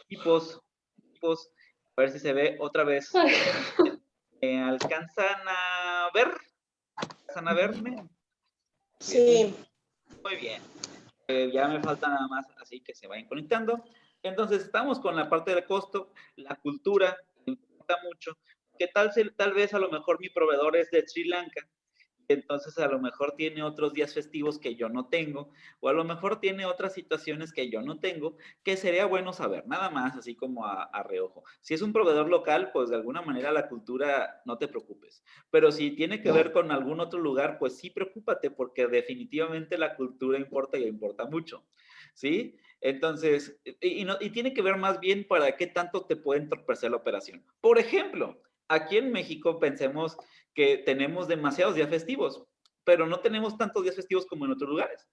tipos, tipos, a ver si se ve otra vez. ¿Me alcanzan a ver? ¿Alcanzan a verme? Bien, Sí. muy bien. Ya me falta nada más, así que se vayan conectando. Entonces, estamos con la parte del costo, la cultura, me importa mucho. ¿Qué tal, tal vez a lo mejor mi proveedor es de Sri Lanka? Entonces a lo mejor tiene otros días festivos que yo no tengo, o a lo mejor tiene otras situaciones que yo no tengo, que sería bueno saber, nada más, así como a reojo. Si es un proveedor local, pues de alguna manera la cultura, no te preocupes. Pero si tiene que ver con algún otro lugar, pues sí preocúpate, porque definitivamente la cultura importa y importa mucho, ¿sí? Entonces, y tiene que ver más bien para qué tanto te puede entorpecer la operación. Por ejemplo, aquí en México pensemos que tenemos demasiados días festivos, pero no tenemos tantos días festivos como en otros lugares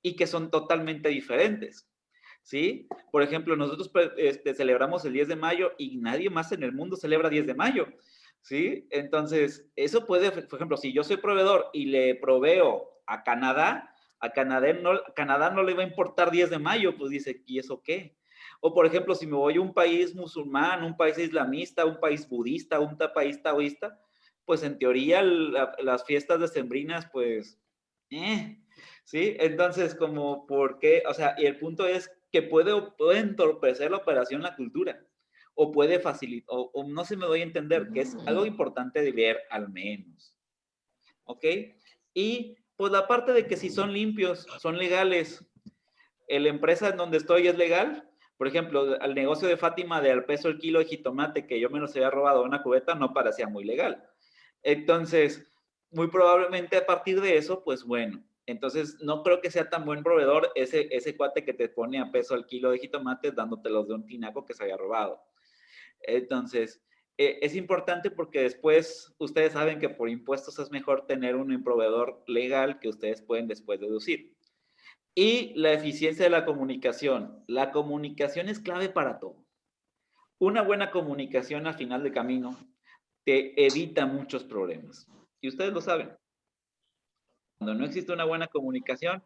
y que son totalmente diferentes. ¿Sí? Por ejemplo, nosotros celebramos el 10 de mayo y nadie más en el mundo celebra 10 de mayo. ¿Sí? Entonces, eso puede, por ejemplo, si yo soy proveedor y le proveo a Canadá, Canadá no le va a importar 10 de mayo, pues dice, ¿y eso qué? O por ejemplo, si me voy a un país musulmán, un país islamista, un país budista, un país taoísta, pues en teoría las fiestas decembrinas, pues, ¿sí? Entonces, como, ¿por qué? O sea, y el punto es que puede entorpecer la operación la cultura, o puede facilitar, o no se me doy a entender, que es algo importante de ver al menos, ¿ok? Y pues la parte de que si son limpios, son legales, la empresa en donde estoy es legal. Por ejemplo, al negocio de Fátima de al peso el kilo de jitomate que yo me los había robado en una cubeta no parecía muy legal. Entonces, muy probablemente a partir de eso, pues bueno, entonces no creo que sea tan buen proveedor ese cuate que te pone a peso el kilo de jitomates dándotelos de un tinaco que se había robado. Entonces, es importante porque después ustedes saben que por impuestos es mejor tener un proveedor legal que ustedes pueden después deducir. Y la eficiencia de la comunicación. La comunicación es clave para todo. Una buena comunicación al final del camino te evita muchos problemas. Y ustedes lo saben. Cuando no existe una buena comunicación,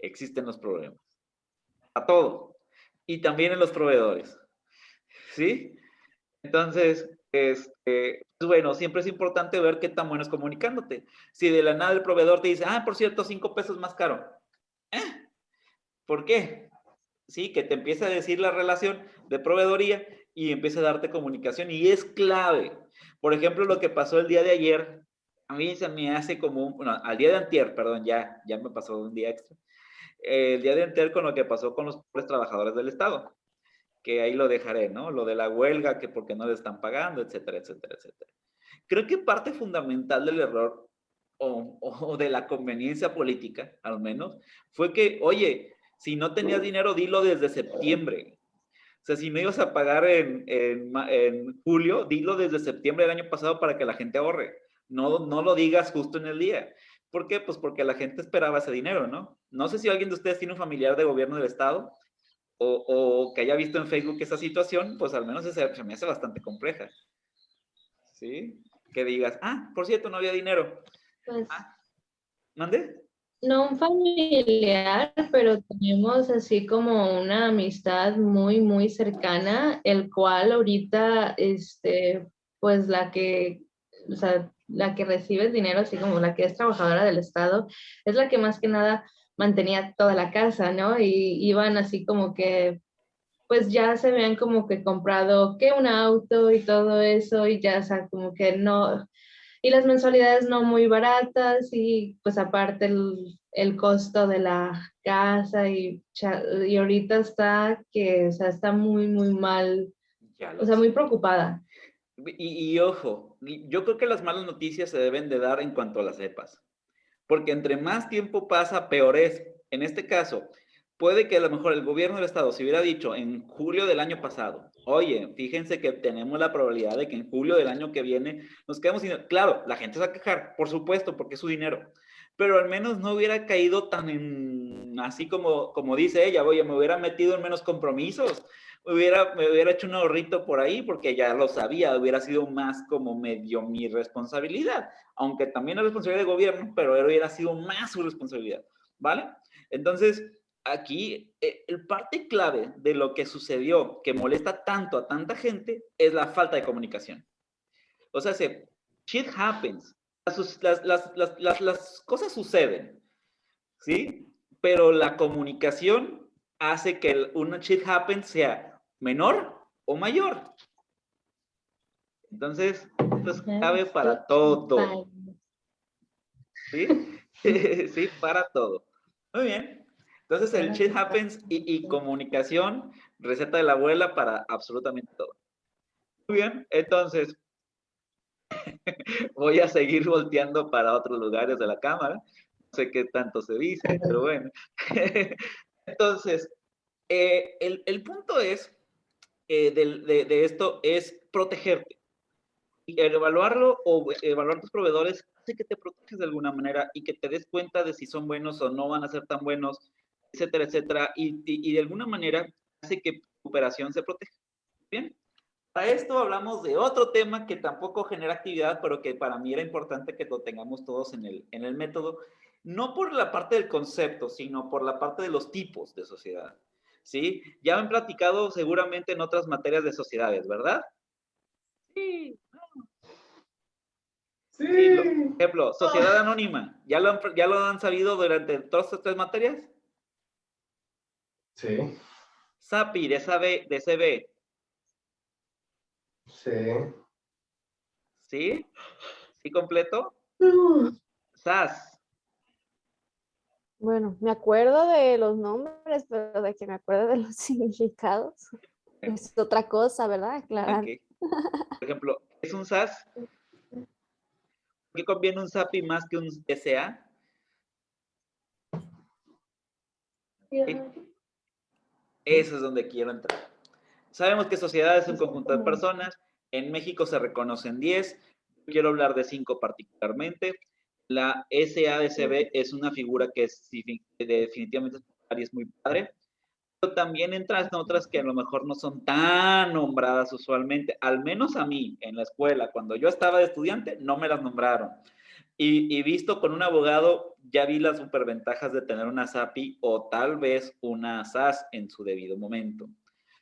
existen los problemas. A todo. Y también en los proveedores. ¿Sí? Entonces, pues bueno, siempre es importante ver qué tan bueno es comunicándote. Si de la nada el proveedor te dice, por cierto, 5 pesos más caro. ¿Por qué? Sí, que te empieza a decir la relación de proveedoría y empieza a darte comunicación y es clave. Por ejemplo, lo que pasó el día de ayer, a mí se me hace como, bueno, al día de antier, perdón, ya me pasó un día extra. El día de antier con lo que pasó con los pobres trabajadores del Estado, que ahí lo dejaré, ¿no? Lo de la huelga, que porque no le están pagando, etcétera, etcétera, etcétera. Creo que parte fundamental del error o de la conveniencia política, al menos, fue que, oye, si no tenías dinero, dilo desde septiembre. O sea, si no ibas a pagar en julio, dilo desde septiembre del año pasado para que la gente ahorre. No lo digas justo en el día. ¿Por qué? Pues porque la gente esperaba ese dinero, ¿no? No sé si alguien de ustedes tiene un familiar de gobierno del Estado o que haya visto en Facebook esa situación, pues al menos se me hace bastante compleja. ¿Sí? Que digas, por cierto, no había dinero. Pues ¿Mande? no un familiar, pero tenemos así como una amistad muy, muy cercana, el cual ahorita, pues o sea, la que recibe el dinero, así como la que es trabajadora del Estado, es la que más que nada mantenía toda la casa, ¿no? Y iban así como que, pues ya se habían como que comprado que un auto y todo eso, y ya, o sea, como que no, y las mensualidades no muy baratas y pues aparte el costo de la casa y ahorita está que, o sea, está muy, muy mal, Ya o lo sea, muy sé. preocupada. Y ojo, yo creo que las malas noticias se deben de dar en cuanto las sepas, porque entre más tiempo pasa, peor es. En este caso, puede que a lo mejor el gobierno del estado se hubiera dicho en julio del año pasado, oye, fíjense que tenemos la probabilidad de que en julio del año que viene nos quedemos sin... Claro, la gente se va a quejar, por supuesto, porque es su dinero, pero al menos no hubiera caído tan en, así como dice ella, oye, me hubiera metido en menos compromisos, me hubiera hecho un ahorrito por ahí porque ya lo sabía, hubiera sido más como medio mi responsabilidad, aunque también es responsabilidad del gobierno, pero hubiera sido más su responsabilidad, ¿vale? Entonces, aquí el parte clave de lo que sucedió, que molesta tanto a tanta gente, es la falta de comunicación. O sea, shit happens. Las cosas suceden, ¿sí? Pero la comunicación hace que un shit happens sea menor o mayor. Entonces, esto es clave para todo. ¿Sí? Sí, para todo. Muy bien. Entonces, el shit happens y comunicación, receta de la abuela para absolutamente todo. Muy bien, entonces, voy a seguir volteando para otros lugares de la cámara. No sé qué tanto se dice, pero bueno. Entonces, el punto es, de esto es protegerte. Y el evaluarlo o evaluar tus proveedores hace que te proteges de alguna manera y que te des cuenta de si son buenos o no van a ser tan buenos, etcétera, etcétera. Y de alguna manera hace que tu operación se proteja. Bien. Para esto hablamos de otro tema que tampoco genera actividad, pero que para mí era importante que lo tengamos todos en el método, no por la parte del concepto, sino por la parte de los tipos de sociedad. ¿Sí? Ya han platicado seguramente en otras materias de sociedades, ¿verdad? Sí. Sí. Sí, por ejemplo, sociedad anónima. ¿Ya lo han sabido durante todas estas 3 materias? Sí. SAPI de CB. Sí. ¿Sí? ¿Sí completo? SAS. Bueno, me acuerdo de los nombres, pero de que me acuerdo de los significados es otra cosa, ¿verdad? Aclarar. Okay. Por ejemplo, ¿es un SAS? ¿Qué conviene un SAPI más que un SA? ¿Sí? Eso es donde quiero entrar. Sabemos que sociedad es un conjunto de personas. En México se reconocen 10. Quiero hablar de 5 particularmente. La SADCB es una figura que definitivamente es muy padre. Pero también entran otras que a lo mejor no son tan nombradas usualmente. Al menos a mí, en la escuela, cuando yo estaba de estudiante, no me las nombraron. Y visto con un abogado, ya vi las superventajas de tener una SAPI o tal vez una SAS en su debido momento.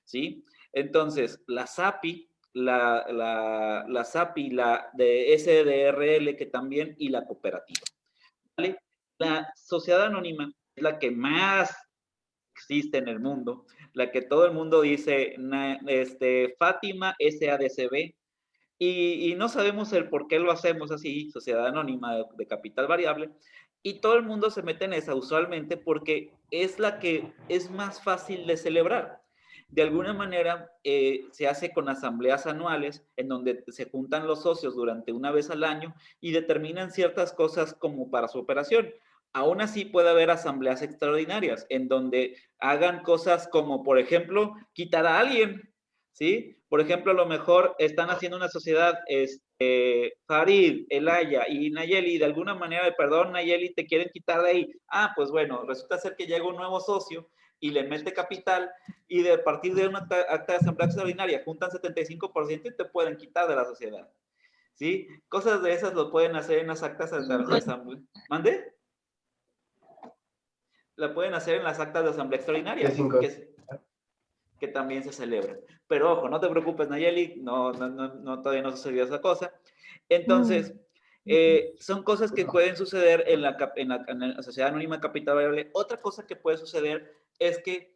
¿Sí? Entonces, la SAPI, la SAPI, la de SDRL, que también, y la cooperativa. ¿Vale? La sociedad anónima es la que más existe en el mundo, la que todo el mundo dice, Fátima SADCB, y no sabemos el por qué lo hacemos así, sociedad anónima de capital variable, y todo el mundo se mete en esa usualmente porque es la que es más fácil de celebrar. De alguna manera se hace con asambleas anuales en donde se juntan los socios durante una vez al año y determinan ciertas cosas como para su operación. Aún así puede haber asambleas extraordinarias en donde hagan cosas como, por ejemplo, quitar a alguien, ¿sí? Por ejemplo, a lo mejor están haciendo una sociedad, Farid, Elaya y Nayeli, de alguna manera, perdón, Nayeli, te quieren quitar de ahí. Ah, pues bueno, resulta ser que llega un nuevo socio y le mete capital y de partir de una acta de asamblea extraordinaria juntan 75% y te pueden quitar de la sociedad. ¿Sí? Cosas de esas lo pueden hacer en las actas de asamblea. ¿Mande? La pueden hacer en las actas de asamblea extraordinaria, que también se celebran. Pero ojo, no te preocupes, Nayeli, todavía no sucedió esa cosa. Entonces, son cosas que pueden suceder en la sociedad anónima capital variable. Otra cosa que puede suceder es que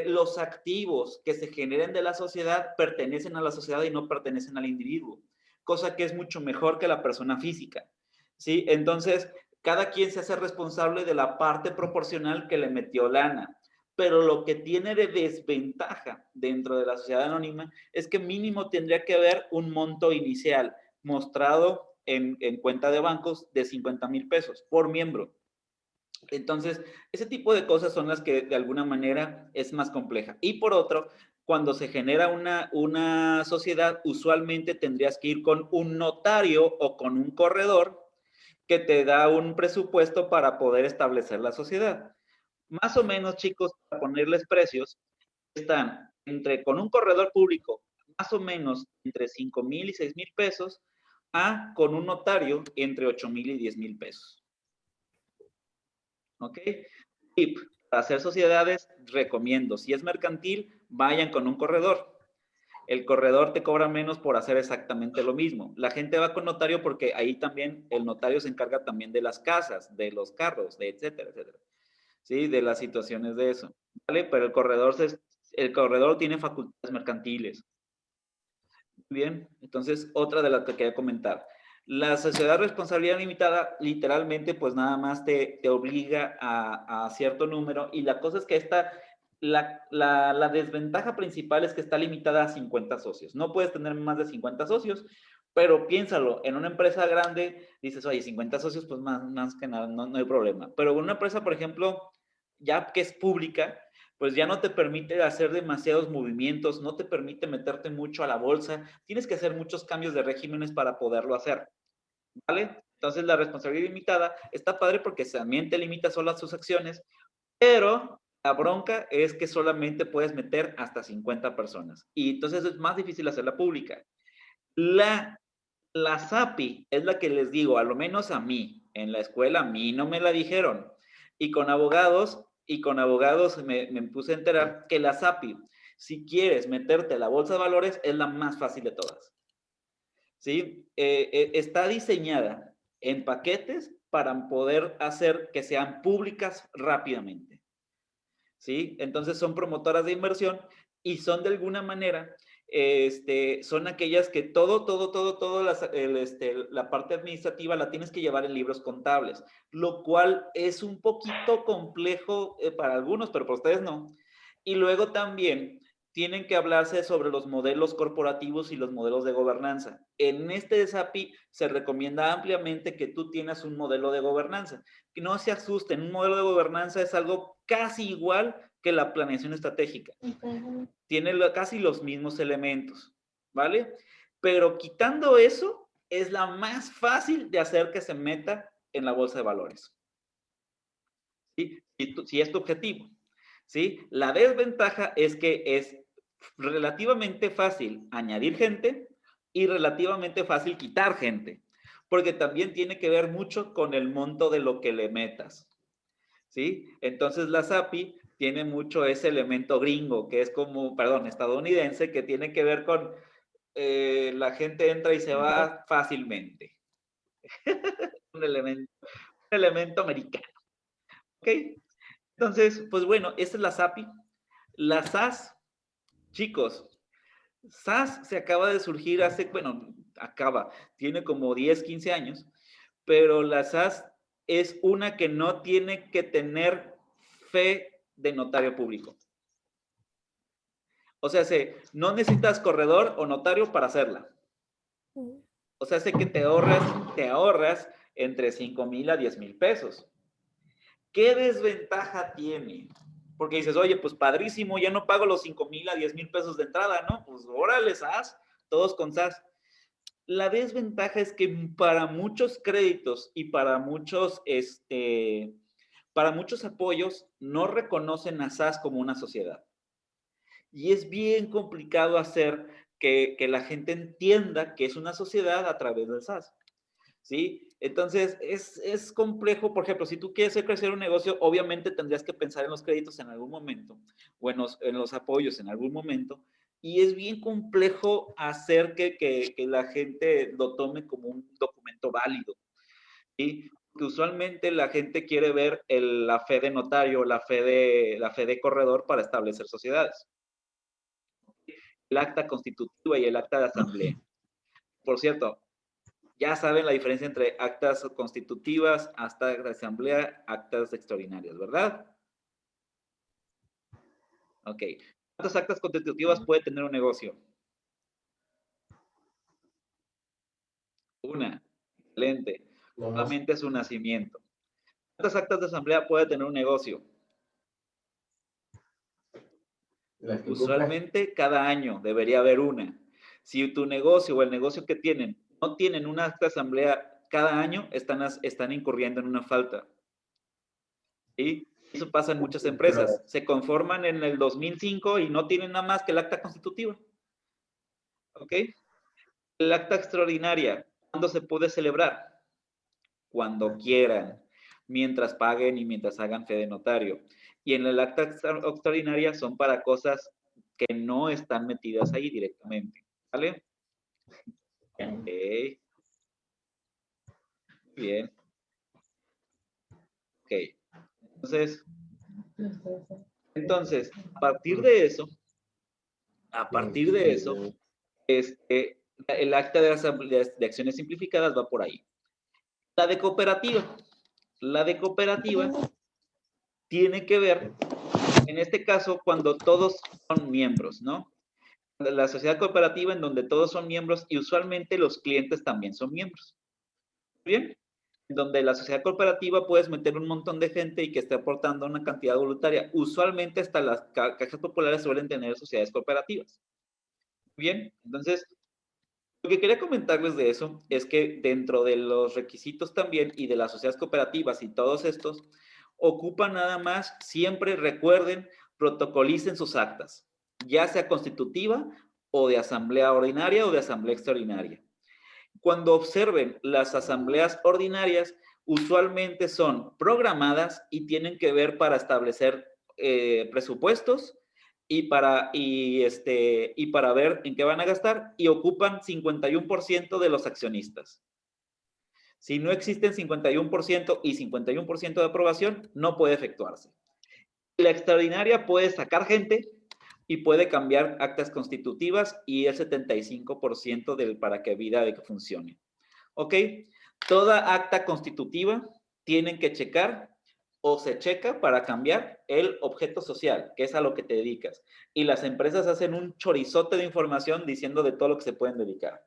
los activos que se generen de la sociedad pertenecen a la sociedad y no pertenecen al individuo, cosa que es mucho mejor que la persona física, ¿sí? Entonces, cada quien se hace responsable de la parte proporcional que le metió lana. Pero lo que tiene de desventaja dentro de la sociedad anónima es que mínimo tendría que haber un monto inicial mostrado en cuenta de bancos de 50,000 pesos por miembro. Entonces, ese tipo de cosas son las que de alguna manera es más compleja. Y por otro, cuando se genera una sociedad, usualmente tendrías que ir con un notario o con un corredor que te da un presupuesto para poder establecer la sociedad. Más o menos, chicos, para ponerles precios, están con un corredor público, más o menos entre 5,000 y 6,000 pesos, a con un notario entre 8,000 y 10,000 pesos. ¿Ok? Tip, Para hacer sociedades, recomiendo, si es mercantil, vayan con un corredor. El corredor te cobra menos por hacer exactamente lo mismo. La gente va con notario porque ahí también el notario se encarga también de las casas, de los carros, de etcétera, etcétera. ¿Sí? De las situaciones de eso. ¿Vale? Pero el corredor tiene facultades mercantiles. Bien, entonces otra de las que quería comentar. La sociedad de responsabilidad limitada literalmente pues nada más te obliga a cierto número y la cosa es que la desventaja principal es que está limitada a 50 socios. No puedes tener más de 50 socios, pero piénsalo, en una empresa grande dices, oye, 50 socios pues más que nada, no hay problema. Pero en una empresa, por ejemplo, ya que es pública, pues ya no te permite hacer demasiados movimientos, no te permite meterte mucho a la bolsa, tienes que hacer muchos cambios de regímenes para poderlo hacer, ¿vale? Entonces la responsabilidad limitada está padre porque también te limita solo a sus acciones, pero la bronca es que solamente puedes meter hasta 50 personas y entonces es más difícil hacerla pública. La SAPI es la que les digo, a lo menos a mí, en la escuela a mí no me la dijeron. Y con abogados me puse a enterar que la SAPI, si quieres meterte a la bolsa de valores, es la más fácil de todas. ¿Sí? Está diseñada en paquetes para poder hacer que sean públicas rápidamente. ¿Sí? Entonces son promotoras de inversión y son de alguna manera son aquellas que la parte administrativa la tienes que llevar en libros contables, lo cual es un poquito complejo para algunos, pero para ustedes no. Y luego también tienen que hablarse sobre los modelos corporativos y los modelos de gobernanza. En este SAPI se recomienda ampliamente que tú tienes un modelo de gobernanza. Que no se asusten, un modelo de gobernanza es algo casi igual que la planeación estratégica. Tiene casi los mismos elementos, ¿vale? Pero quitando eso, es la más fácil de hacer que se meta en la bolsa de valores. ¿Sí? Si es tu objetivo. ¿Sí? La desventaja es que es relativamente fácil añadir gente y relativamente fácil quitar gente, porque también tiene que ver mucho con el monto de lo que le metas. ¿Sí? Entonces la SAPI tiene mucho ese elemento gringo, que es como, perdón, estadounidense, que tiene que ver con la gente entra y se va fácilmente. un elemento americano. ¿Ok? Entonces, pues bueno, esta es la SAPI. La SAS, chicos, SAS se acaba de surgir tiene como 10, 15 años, pero la SAS es una que no tiene que tener fe de notario público. O sea, no necesitas corredor o notario para hacerla. O sea, que te ahorras entre 5,000 a 10,000 pesos. ¿Qué desventaja tiene? Porque dices, oye, pues padrísimo, ya no pago los 5,000 a 10,000 pesos de entrada, ¿no? Pues órale, SAS, todos con SAS. La desventaja es que para muchos créditos y para muchos apoyos no reconocen a SAS como una sociedad. Y es bien complicado hacer que la gente entienda que es una sociedad a través del SAS. ¿Sí? Entonces, es complejo. Por ejemplo, si tú quieres hacer crecer un negocio, obviamente tendrías que pensar en los créditos en algún momento, o en los apoyos en algún momento, y es bien complejo hacer que la gente lo tome como un documento válido. ¿Sí? Porque usualmente la gente quiere ver la fe de notario, la fe de corredor para establecer sociedades. El acta constitutiva y el acta de asamblea. Por cierto, ya saben la diferencia entre actas constitutivas, actas de asamblea, actas extraordinarias, ¿verdad? Ok. ¿Cuántas actas constitutivas puede tener un negocio? Una. Excelente. Solamente es su nacimiento. ¿Cuántas actas de asamblea puede tener un negocio? Usualmente cada año debería haber una. Si tu negocio o el negocio que tienen no tienen una acta de asamblea cada año, están incurriendo en una falta. ¿Sí? Eso pasa en muchas empresas. Se conforman en el 2005 y no tienen nada más que el acta constitutiva. ¿Ok? El acta extraordinaria, ¿cuándo se puede celebrar? Cuando quieran, mientras paguen y mientras hagan fe de notario. y en el acta extraordinaria son para cosas que no están metidas ahí directamente, ¿vale? Ok. Bien. Ok. Entonces, a partir de eso, el acta de acciones simplificadas va por ahí. La de cooperativa tiene que ver, en este caso, cuando todos son miembros, ¿no? La sociedad cooperativa en donde todos son miembros y usualmente los clientes también son miembros. ¿Bien? En donde la sociedad cooperativa puedes meter un montón de gente y que esté aportando una cantidad voluntaria. Usualmente hasta las cajas populares suelen tener sociedades cooperativas. Bien, entonces, lo que quería comentarles de eso es que dentro de los requisitos también y de las sociedades cooperativas y todos estos, ocupan nada más, siempre recuerden, protocolicen sus actas, ya sea constitutiva o de asamblea ordinaria o de asamblea extraordinaria. Cuando observen las asambleas ordinarias, usualmente son programadas y tienen que ver para establecer presupuestos y para ver en qué van a gastar y ocupan 51% de los accionistas. Si no existen 51% y 51% de aprobación, no puede efectuarse. La extraordinaria puede sacar gente y puede cambiar actas constitutivas y el 75% del para que vida de que funcione. ¿Ok? Toda acta constitutiva tienen que checar o se checa para cambiar el objeto social, que es a lo que te dedicas. Y las empresas hacen un chorizote de información diciendo de todo lo que se pueden dedicar.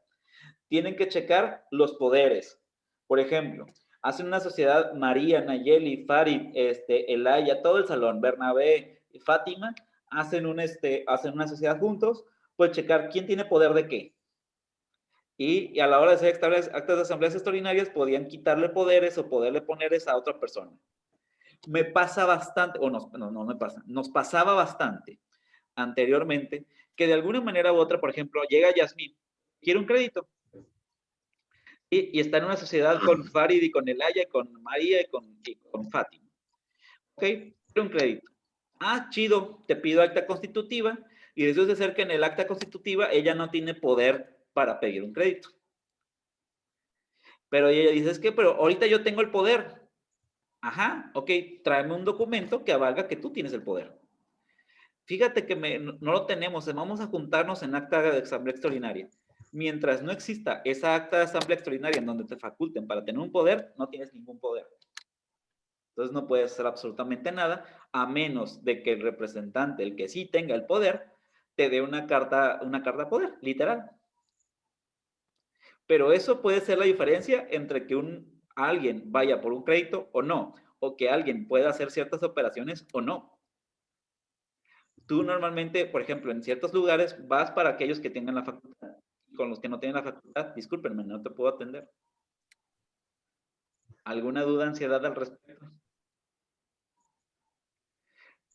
Tienen que checar los poderes. Por ejemplo, hacen una sociedad María, Nayeli, Farid, Elaya, todo el salón, Bernabé, Fátima, hacen una sociedad juntos, pues checar quién tiene poder de qué. Y a la hora de hacer actas de asambleas extraordinarias podían quitarle poderes o poderle poneres a otra persona. Me pasa bastante, o no me pasa, nos pasaba bastante anteriormente que de alguna manera u otra, por ejemplo, llega Yasmín, quiere un crédito y está en una sociedad con Farid y con Elaya y con María y con Fátima. Ok, quiere un crédito. Ah, chido, te pido acta constitutiva y resulta ser que en el acta constitutiva ella no tiene poder para pedir un crédito. Pero ella dice, es que, pero ahorita yo tengo el poder. Ajá, ok, tráeme un documento que avalga que tú tienes el poder. Fíjate que no lo tenemos, vamos a juntarnos en acta de asamblea extraordinaria. Mientras no exista esa acta de asamblea extraordinaria en donde te faculten para tener un poder, no tienes ningún poder. Entonces no puedes hacer absolutamente nada, a menos de que el representante, el que sí tenga el poder, te dé una carta de poder, literal. Pero eso puede ser la diferencia entre que alguien vaya por un crédito o no, o que alguien pueda hacer ciertas operaciones o no. Tú normalmente, por ejemplo, en ciertos lugares vas para aquellos que tengan la facultad. Con los que no tienen la facultad, discúlpenme, no te puedo atender. ¿Alguna duda, ansiedad al respecto?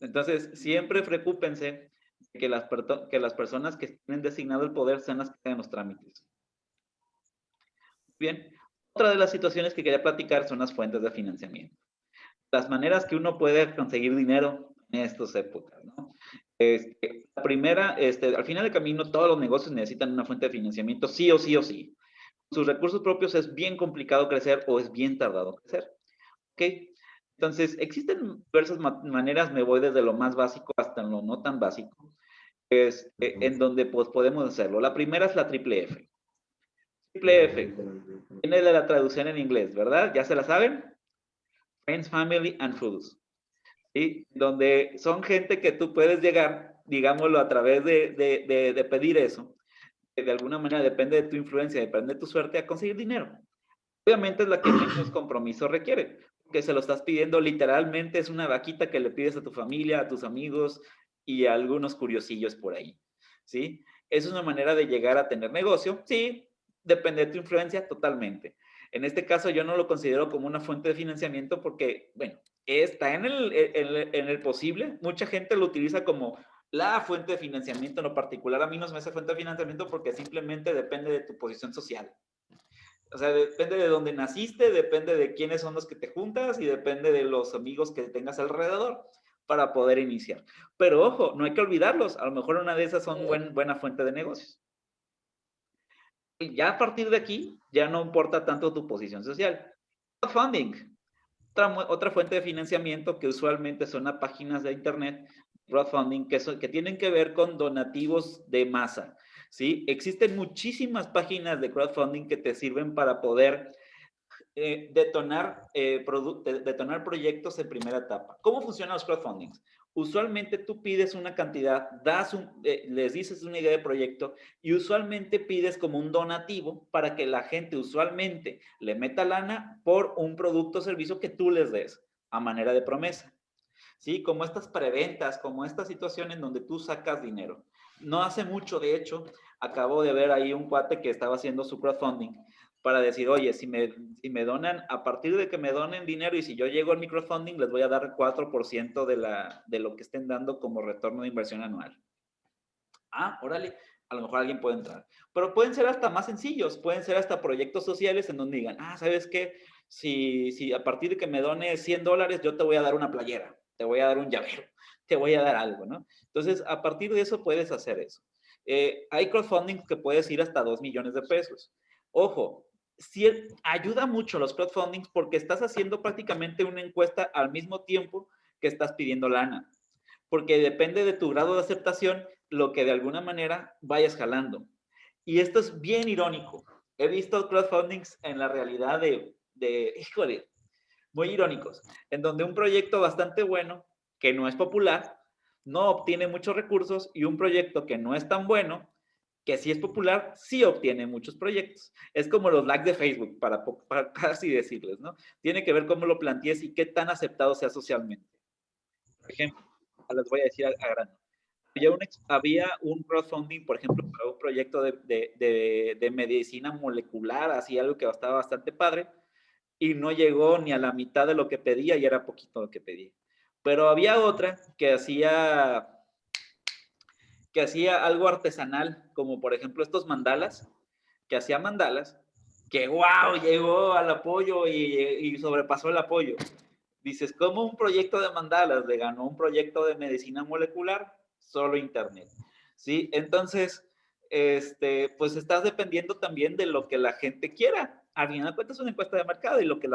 Entonces, siempre preocúpense que las personas que tienen designado el poder sean las que hagan los trámites. Bien, otra de las situaciones que quería platicar son las fuentes de financiamiento. Las maneras que uno puede conseguir dinero en estas épocas, ¿no? La primera, al final del camino, todos los negocios necesitan una fuente de financiamiento, sí o sí o sí. Sus recursos propios es bien complicado crecer o es bien tardado crecer. ¿Ok? Entonces, existen diversas maneras, me voy desde lo más básico hasta lo no tan básico, en donde pues, podemos hacerlo. La primera es la triple F. Triple F viene de la traducción en inglés, ¿verdad? ¿Ya se la saben? Friends, Family and Fools. ¿Sí? Donde son gente que tú puedes llegar, digámoslo, a través de pedir eso. De alguna manera depende de tu influencia, depende de tu suerte a conseguir dinero. Obviamente es la que menos compromiso requiere, porque se lo estás pidiendo literalmente, es una vaquita que le pides a tu familia, a tus amigos y a algunos curiosillos por ahí, ¿sí? Es una manera de llegar a tener negocio, sí, depende de tu influencia totalmente. En este caso yo no lo considero como una fuente de financiamiento porque, bueno, está en el posible, mucha gente lo utiliza como la fuente de financiamiento en lo particular. A mí no se me hace fuente de financiamiento porque simplemente depende de tu posición social. O sea, depende de dónde naciste, depende de quiénes son los que te juntas y depende de los amigos que tengas alrededor. para poder iniciar. Pero ojo, no hay que olvidarlos. A lo mejor una de esas son buena fuente de negocios. Y ya a partir de aquí, ya no importa tanto tu posición social. Crowdfunding. Otra fuente de financiamiento que usualmente son a páginas de internet, crowdfunding, que tienen que ver con donativos de masa, ¿sí? Existen muchísimas páginas de crowdfunding que te sirven para poder detonar proyectos en primera etapa. ¿Cómo funcionan los crowdfundings? Usualmente tú pides una cantidad, les dices una idea de proyecto y usualmente pides como un donativo para que la gente usualmente le meta lana por un producto o servicio que tú les des a manera de promesa. ¿Sí? Como estas preventas, como esta situación en donde tú sacas dinero. No hace mucho, de hecho, acabo de ver ahí un cuate que estaba haciendo su crowdfunding para decir, oye, si me donan, a partir de que me donen dinero y si yo llego al microfunding, les voy a dar el 4% de lo que estén dando como retorno de inversión anual. Ah, órale, a lo mejor alguien puede entrar. Pero pueden ser hasta más sencillos, pueden ser hasta proyectos sociales en donde digan, ¿sabes qué? Si a partir de que me dones $100, yo te voy a dar una playera, te voy a dar un llavero, te voy a dar algo, ¿no? Entonces, a partir de eso puedes hacer eso. Hay crowdfunding que puedes ir hasta 2 millones de pesos. Ojo, sí, ayuda mucho los crowdfundings porque estás haciendo prácticamente una encuesta al mismo tiempo que estás pidiendo lana. Porque depende de tu grado de aceptación, lo que de alguna manera vayas jalando. Y esto es bien irónico. He visto crowdfundings en la realidad híjole, muy irónicos, en donde un proyecto bastante bueno, que no es popular, no obtiene muchos recursos y un proyecto que no es tan bueno, que sí es popular, sí obtiene muchos proyectos. Es como los likes de Facebook, para así decirles, ¿no? Tiene que ver cómo lo plantees y qué tan aceptado sea socialmente. Por ejemplo, les voy a decir a grano. Había un crowdfunding, por ejemplo, para un proyecto de medicina molecular, así algo que estaba bastante padre, y no llegó ni a la mitad de lo que pedía y era poquito lo que pedía. Pero había otra que hacía algo artesanal, como por ejemplo estos mandalas, que hacía mandalas, que wow, llegó al apoyo y sobrepasó el apoyo. Dices, ¿cómo un proyecto de mandalas le ganó un proyecto de medicina molecular? Solo internet, ¿sí? Entonces, pues estás dependiendo también de lo que la gente quiera. Al final de cuentas es una encuesta de mercado y lo que el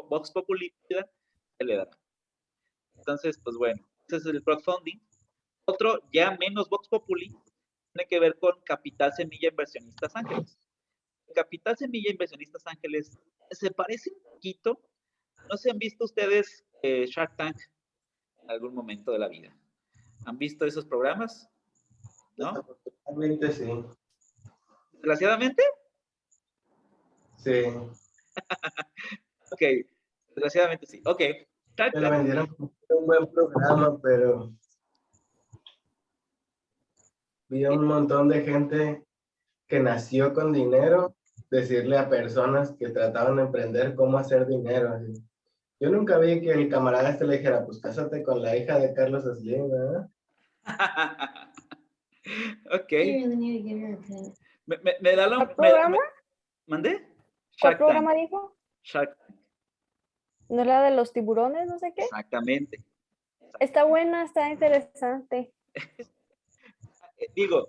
Vox Populi se le da. Entonces, pues bueno, ese es el crowdfunding. Otro, ya menos Vox Populi, tiene que ver con Capital Semilla Inversionistas Ángeles. Capital Semilla Inversionistas Ángeles se parece un poquito. ¿No se han visto ustedes Shark Tank en algún momento de la vida? ¿Han visto esos programas? ¿No? Realmente sí. ¿Desgraciadamente? Sí. Ok, desgraciadamente sí. Ok. Me lo vendieron como un buen programa, pero vi a un montón de gente que nació con dinero decirle a personas que trataban de emprender cómo hacer dinero. Así. Yo nunca vi que el camarada le dijera, pues cásate con la hija de Carlos Slim, ¿verdad? Ok. Me da ¿Cuál programa? ¿Mandé? ¿Cuál programa dijo? Shark Tank. ¿No era de los tiburones, no sé qué? Exactamente. Está buena, está interesante. Digo,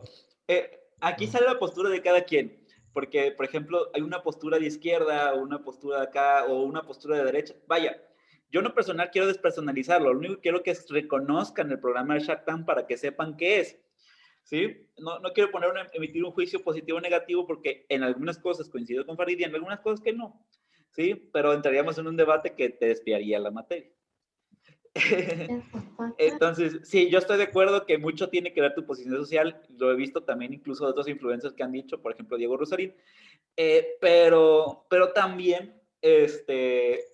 aquí sale la postura de cada quien, porque, por ejemplo, hay una postura de izquierda, una postura de acá, o una postura de derecha. Vaya, yo en lo personal quiero despersonalizarlo, lo único que quiero que reconozcan el programa de Shark Tank para que sepan qué es, ¿sí? No quiero emitir un juicio positivo o negativo, porque en algunas cosas coincido con Farid y en algunas cosas que no, ¿sí? Pero entraríamos en un debate que te desviaría la materia. Entonces, sí, yo estoy de acuerdo que mucho tiene que ver tu posición social. Lo he visto también incluso de otros influencers que han dicho, por ejemplo, Diego Rosarín. Pero también,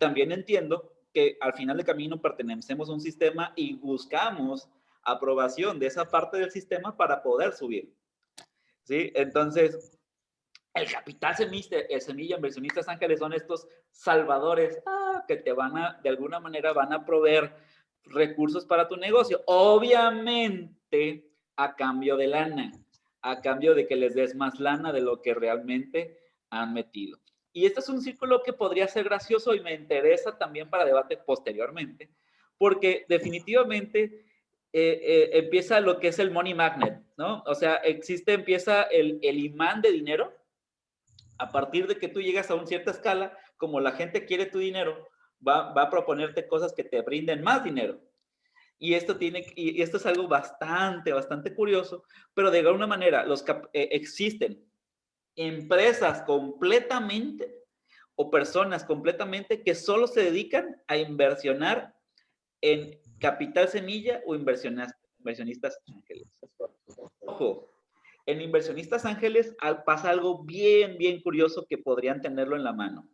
también entiendo que al final del camino pertenecemos a un sistema y buscamos aprobación de esa parte del sistema para poder subir. ¿Sí? Entonces, el capital semilla inversionistas ángeles son estos salvadores que te de alguna manera van a proveer recursos para tu negocio. Obviamente, a cambio de lana, a cambio de que les des más lana de lo que realmente han metido. Y este es un círculo que podría ser gracioso y me interesa también para debate posteriormente, porque definitivamente empieza lo que es el money magnet, ¿no? O sea, empieza el imán de dinero. A partir de que tú llegas a una cierta escala, como la gente quiere tu dinero, va a proponerte cosas que te brinden más dinero. Y esto es algo bastante curioso, pero de alguna manera existen empresas completamente o personas completamente que solo se dedican a inversionar en capital semilla o inversionistas ángeles. Ojo, en inversionistas ángeles pasa algo bien curioso que podrían tenerlo en la mano.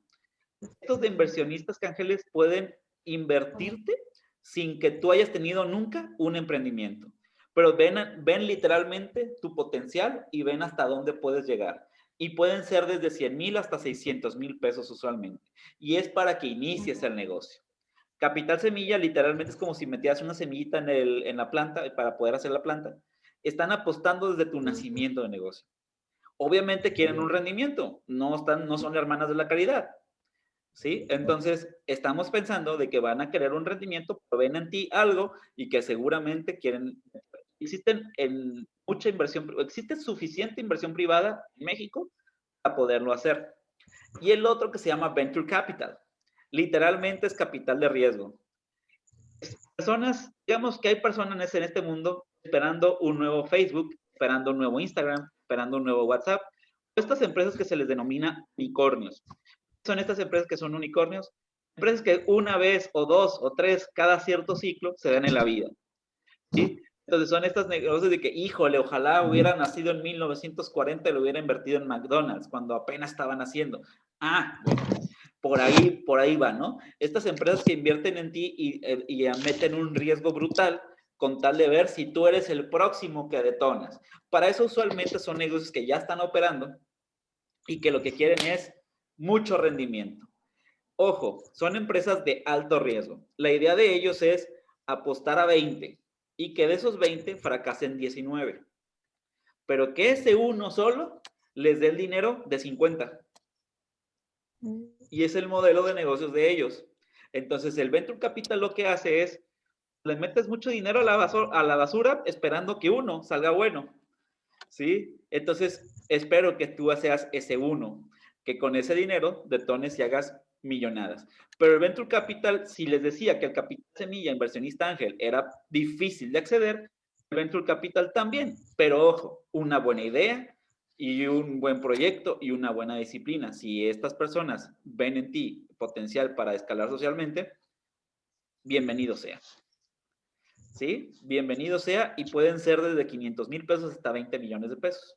Estos de inversionistas ángeles pueden invertirte sin que tú hayas tenido nunca un emprendimiento, pero ven literalmente tu potencial y ven hasta dónde puedes llegar. Y pueden ser desde 100,000 hasta 600,000 pesos usualmente. Y es para que inicies el negocio. Capital semilla literalmente es como si metieras una semillita en la planta para poder hacer la planta. Están apostando desde tu nacimiento de negocio. Obviamente quieren un rendimiento, no son hermanas de la caridad, ¿sí? Entonces, estamos pensando de que van a querer un rendimiento, pero ven en ti algo y que seguramente quieren. Existe suficiente inversión privada en México para poderlo hacer. Y el otro que se llama Venture Capital. Literalmente es capital de riesgo. Digamos que hay personas en este mundo esperando un nuevo Facebook, esperando un nuevo Instagram, esperando un nuevo WhatsApp. Estas empresas que se les denomina unicornios. Son estas empresas que son unicornios, empresas que una vez o dos o tres cada cierto ciclo se dan en la vida, ¿sí? Entonces son estas negocios de que, híjole, ojalá hubiera nacido en 1940 y lo hubiera invertido en McDonald's cuando apenas estaban haciendo. Bueno, por ahí va, ¿no? Estas empresas que invierten en ti y meten un riesgo brutal con tal de ver si tú eres el próximo que detonas. Para eso usualmente son negocios que ya están operando y que lo que quieren es mucho rendimiento. Ojo, son empresas de alto riesgo. La idea de ellos es apostar a 20 y que de esos 20 fracasen 19. Pero que ese uno solo les dé el dinero de 50. Y es el modelo de negocios de ellos. Entonces, el Venture Capital lo que hace es, le metes mucho dinero a la basura esperando que uno salga bueno, ¿sí? Entonces, espero que tú seas ese uno, que con ese dinero detones y hagas millonadas. Pero el Venture Capital, si les decía que el capital semilla, inversionista ángel, era difícil de acceder, el Venture Capital también. Pero ojo, una buena idea y un buen proyecto y una buena disciplina. Si estas personas ven en ti potencial para escalar socialmente, bienvenido sea. ¿Sí? Bienvenido sea, y pueden ser desde 500,000 pesos hasta 20 millones de pesos.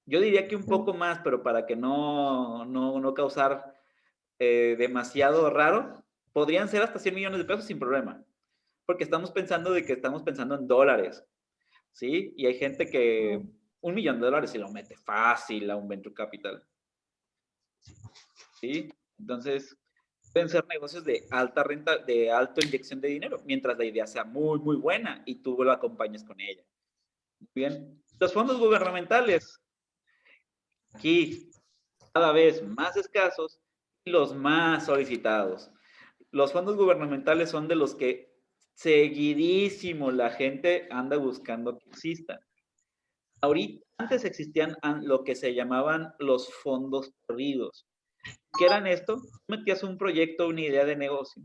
Yo diría que un poco más, pero para que no causar demasiado raro, podrían ser hasta 100 millones de pesos sin problema, porque estamos pensando en dólares, ¿sí? Y hay gente que $1,000,000 se lo mete fácil a un Venture Capital, ¿sí? Entonces, pueden ser negocios de alta renta, de alta inyección de dinero, mientras la idea sea muy buena y tú lo acompañes con ella. Bien, los fondos gubernamentales, aquí cada vez más escasos y los más solicitados. Los fondos gubernamentales son de los que seguidísimo la gente anda buscando que existan. Ahorita, antes existían lo que se llamaban los fondos perdidos. ¿Qué eran esto? Metías un proyecto, una idea de negocio.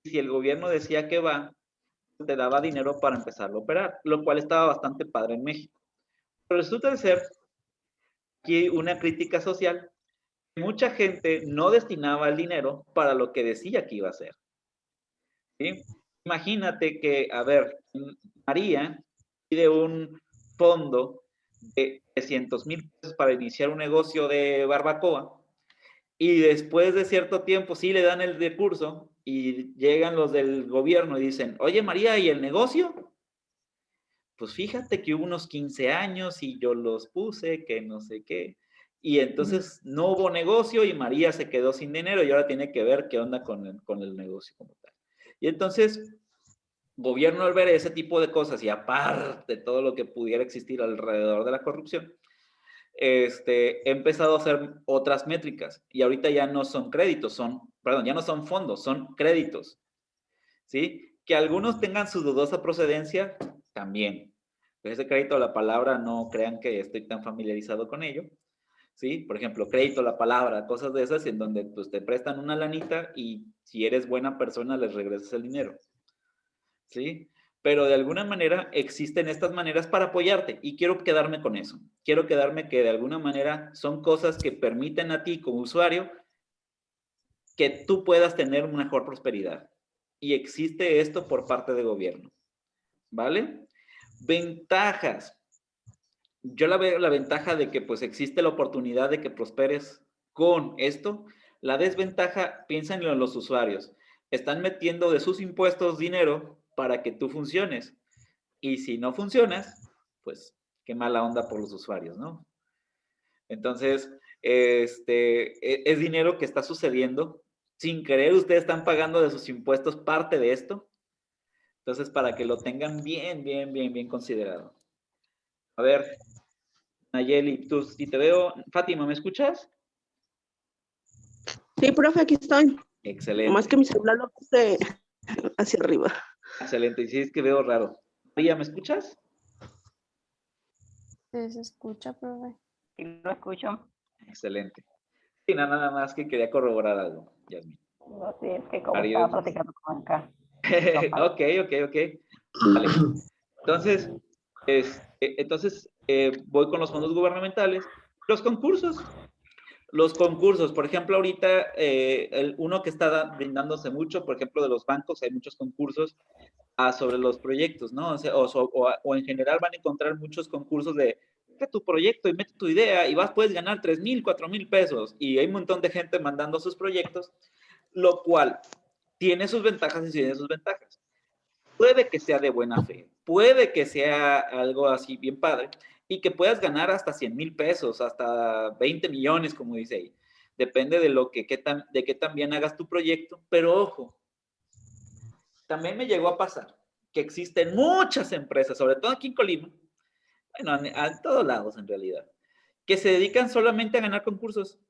Y si el gobierno decía que va, te daba dinero para empezar a operar, lo cual estaba bastante padre en México. Pero resulta de ser aquí una crítica social. Mucha gente no destinaba el dinero para lo que decía que iba a hacer, ¿sí? Imagínate que, a ver, María pide un fondo de 300,000 pesos para iniciar un negocio de barbacoa y después de cierto tiempo sí le dan el recurso y llegan los del gobierno y dicen, oye María, ¿y el negocio? Pues fíjate que hubo unos 15 años y yo los puse, que no sé qué. Y entonces no hubo negocio y María se quedó sin dinero y ahora tiene que ver qué onda con el negocio como tal. Y entonces, gobierno al ver ese tipo de cosas y aparte todo lo que pudiera existir alrededor de la corrupción, he empezado a hacer otras métricas y ahorita ya no son créditos, ya no son fondos, son créditos, ¿sí? Que algunos tengan su dudosa procedencia, también. Ese crédito a la palabra, no crean que estoy tan familiarizado con ello. ¿Sí? Por ejemplo, crédito a la palabra, cosas de esas en donde pues, te prestan una lanita y si eres buena persona les regresas el dinero. ¿Sí? Pero de alguna manera existen estas maneras para apoyarte y quiero quedarme con eso. Quiero quedarme que de alguna manera son cosas que permiten a ti como usuario que tú puedas tener una mejor prosperidad. Y existe esto por parte del gobierno. ¿Vale? Ventajas. Yo la veo la ventaja de que pues existe la oportunidad de que prosperes con esto. La desventaja, piensen en los usuarios. Están metiendo de sus impuestos dinero para que tú funciones. Y si no funcionas, pues qué mala onda por los usuarios, ¿no? Entonces, es dinero que está sucediendo. Sin querer, ustedes están pagando de sus impuestos parte de esto. Entonces, para que lo tengan bien considerado. A ver, Nayeli, tú, si te veo, Fátima, ¿me escuchas? Sí, profe, aquí estoy. Excelente. Más que mi celular lo puse hacia arriba. Excelente, y sí, es que veo raro. María, ¿me escuchas? Sí, se escucha, profe. Sí, lo escucho. Excelente. Sí, nada más que quería corroborar algo, Yasmin. No sé, es que como María, estaba platicando con acá. ok. Vale. Entonces, voy con los fondos gubernamentales. Los concursos, por ejemplo, ahorita uno que está brindándose mucho, por ejemplo, de los bancos, hay muchos concursos sobre los proyectos, ¿no? O en general van a encontrar muchos concursos de mete tu proyecto y mete tu idea y puedes ganar 3,000, 4,000 pesos. Y hay un montón de gente mandando sus proyectos, lo cual tiene sus ventajas y tiene sus ventajas. Puede que sea de buena fe, puede que sea algo así bien padre y que puedas ganar hasta 100,000 pesos, hasta 20 millones, como dice ahí. Depende de qué tan bien hagas tu proyecto, pero ojo, también me llegó a pasar que existen muchas empresas, sobre todo aquí en Colima, bueno, a todos lados en realidad, que se dedican solamente a ganar concursos,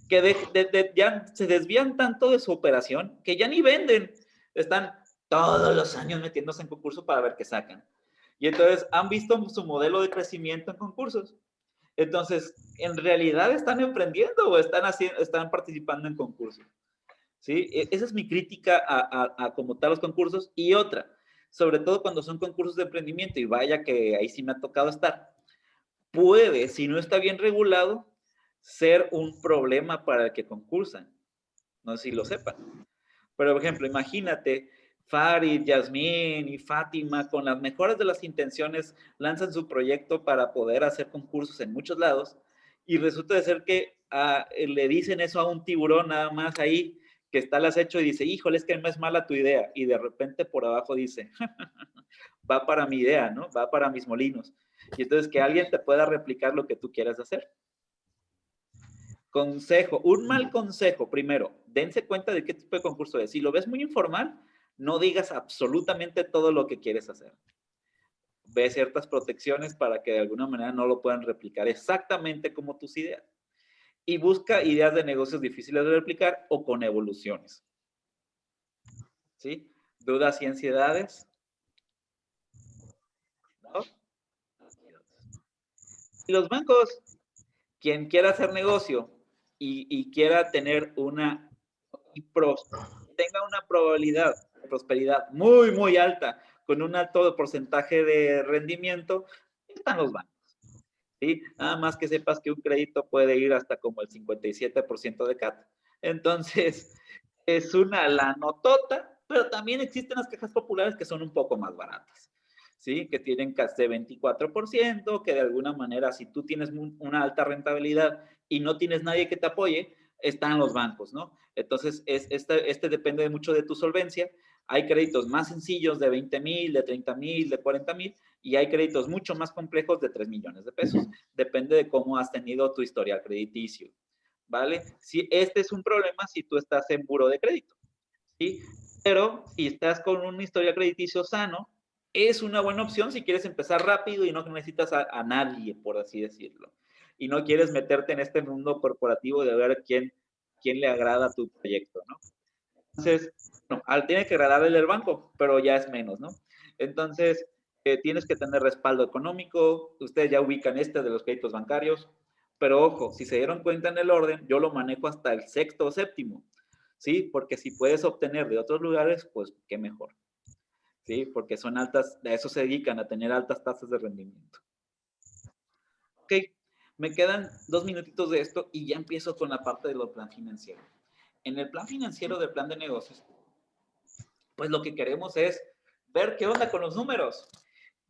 que ya se desvían tanto de su operación que ya ni venden, están todos los años metiéndose en concursos para ver qué sacan. Y entonces han visto su modelo de crecimiento en concursos. Entonces, ¿en realidad están emprendiendo o están participando en concursos? ¿Sí? Esa es mi crítica a como tal los concursos. Y otra, sobre todo cuando son concursos de emprendimiento, y vaya que ahí sí me ha tocado estar, puede, si no está bien regulado, ser un problema para el que concursan. No sé si lo sepan. Pero, por ejemplo, imagínate, Farid, Yasmín y Fátima, con las mejores de las intenciones, lanzan su proyecto para poder hacer concursos en muchos lados, y resulta de ser que le dicen eso a un tiburón nada más ahí, que está al acecho y dice, híjole, es que no es mala tu idea, y de repente por abajo dice, va para mi idea, ¿no? Va para mis molinos. Y entonces que alguien te pueda replicar lo que tú quieras hacer. Consejo, un mal consejo, primero, dense cuenta de qué tipo de concurso es. Si lo ves muy informal, no digas absolutamente todo lo que quieres hacer. Ve ciertas protecciones para que de alguna manera no lo puedan replicar exactamente como tus ideas. Y busca ideas de negocios difíciles de replicar o con evoluciones. ¿Sí? ¿Dudas y ansiedades? ¿No? Y los bancos, quien quiera hacer negocio y quiera tener tenga una probabilidad de prosperidad muy alta, con un alto porcentaje de rendimiento, están los bancos. ¿Sí? Nada más que sepas que un crédito puede ir hasta como el 57% de CAT. Entonces, es una lanotota, pero también existen las cajas populares que son un poco más baratas. ¿Sí? Que tienen casi 24%, que de alguna manera, si tú tienes una alta rentabilidad y no tienes nadie que te apoye, están los bancos, ¿no? Entonces, este depende mucho de tu solvencia. Hay créditos más sencillos de 20,000, de 30,000, de 40,000, y hay créditos mucho más complejos de 3 millones de pesos. Depende de cómo has tenido tu historial crediticio, ¿vale? Si este es un problema si tú estás en buro de crédito, ¿sí? Pero si estás con un historial crediticio sano, es una buena opción si quieres empezar rápido y no necesitas a nadie, por así decirlo. Y no quieres meterte en este mundo corporativo de ver quién le agrada tu proyecto, ¿no? Entonces, bueno, tiene que agradarle el banco, pero ya es menos, ¿no? Entonces, tienes que tener respaldo económico. Ustedes ya ubican de los créditos bancarios. Pero ojo, si se dieron cuenta en el orden, yo lo manejo hasta el sexto o séptimo, ¿sí? Porque si puedes obtener de otros lugares, pues qué mejor, ¿sí? Porque son altas, a eso se dedican, a tener altas tasas de rendimiento. Ok, me quedan 2 minutitos de esto y ya empiezo con la parte de lo plan financiero. En el plan financiero del plan de negocios, pues lo que queremos es ver qué onda con los números.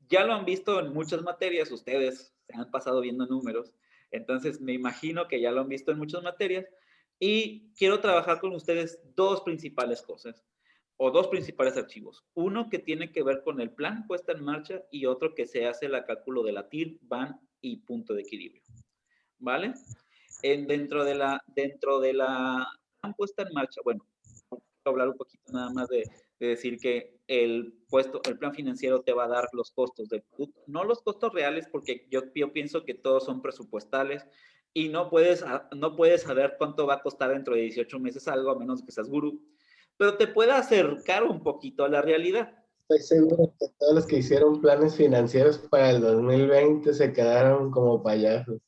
Ya lo han visto en muchas materias, ustedes se han pasado viendo números, entonces me imagino que ya lo han visto en muchas materias y quiero trabajar con ustedes dos principales cosas o dos principales archivos. Uno que tiene que ver con el plan puesta en marcha y otro que se hace el cálculo de la TIR, BAN y punto de equilibrio. ¿Vale? Dentro de la plan puesta en marcha, bueno, hablar un poquito nada más de decir que el plan financiero te va a dar los costos del producto, no los costos reales, porque yo pienso que todos son presupuestales y no puedes saber cuánto va a costar dentro de 18 meses algo, a menos que seas gurú, pero te puede acercar un poquito a la realidad. Estoy seguro que todos los que hicieron planes financieros para el 2020 se quedaron como payasos.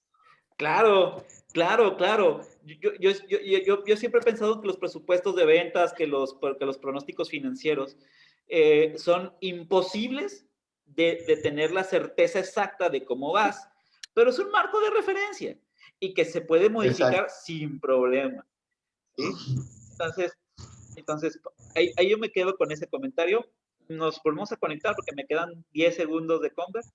Claro, claro, claro. Yo siempre he pensado que los presupuestos de ventas, que los pronósticos financieros son imposibles de tener la certeza exacta de cómo vas, pero es un marco de referencia y que se puede modificar sin problema. ¿Sí? Entonces ahí yo me quedo con ese comentario. Nos volvemos a conectar porque me quedan 10 segundos de conversa.